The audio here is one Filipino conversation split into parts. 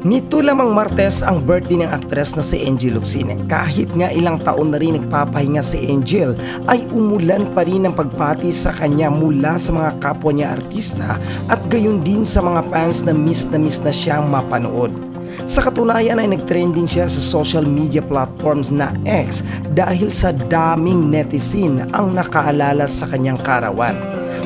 Nito lamang Martes ang birthday ng aktres na si Angel Locsin. Kahit nga ilang taon na rin nagpapahinga si Angel, ay umulan pa rin ang pagpati sa kanya mula sa mga kapwa niya artista at gayon din sa mga fans na miss na siyang mapanood. Sa katunayan ay nagtrending siya sa social media platforms na X dahil sa daming netizen ang nakaalala sa kanyang karawan.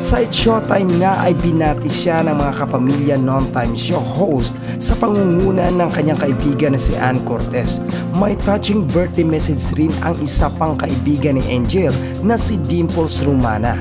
Sa Showtime nga ay binati siya ng mga kapamilya non-time show host sa pangunguna ng kanyang kaibigan na si Ann Cortez. May touching birthday message rin ang isa pang kaibigan ni Angel na si Dimples Romana.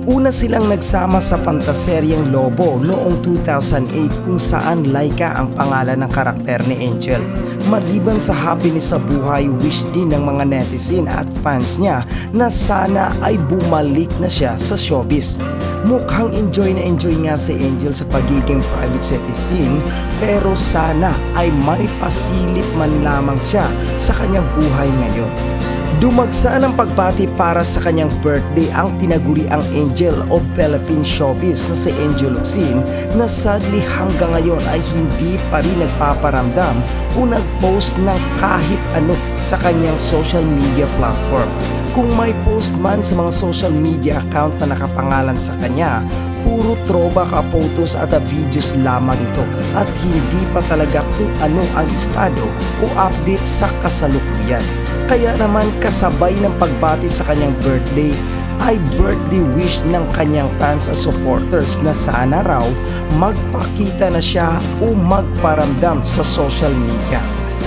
Una silang nagsama sa pantaseryeng Lobo noong 2008 kung saan Laika ang pangalan ng karakter ni Angel. Maliban sa happiness sa buhay, wish din ng mga netizen at fans niya na sana ay bumalik na siya sa showbiz. Mukhang enjoy nga si Angel sa pagiging private citizen, pero sana ay may pasilip man lamang siya sa kanyang buhay ngayon. Dumagsa ng pagbati para sa kanyang birthday ang tinaguriang Angel of Philippine Showbiz na si Angel Locsin na sadly hanggang ngayon ay hindi pa rin nagpaparamdam o nag-post ng kahit ano sa kanyang social media platform. Kung may post man sa mga social media account na nakapangalan sa kanya, puro throwback photos at videos lamang ito at hindi pa talaga kung ano ang estado o update sa kasalukuyan. Kaya naman kasabay ng pagbati sa kanyang birthday ay birthday wish ng kanyang fans at supporters na sana raw magpakita na siya o magparamdam sa social media.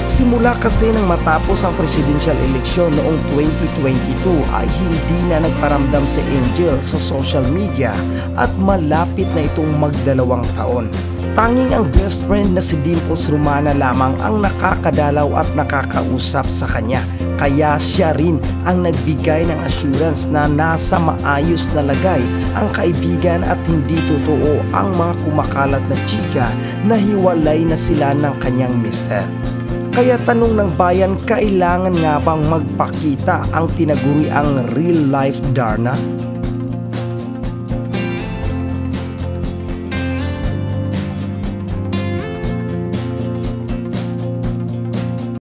Simula kasi nang matapos ang presidential election noong 2022 ay hindi na nagparamdam si Angel sa social media at malapit na itong magdalawang taon. Tanging ang best friend na si Dimples Romana lamang ang nakakadalaw at nakakausap sa kanya. Kaya siya rin ang nagbigay ng assurance na nasa maayos na lagay ang kaibigan at hindi totoo ang mga kumakalat na chika na hiwalay na sila ng kanyang mister. Kaya tanong ng bayan, kailangan nga bang magpakita ang tinaguriang real life Darna?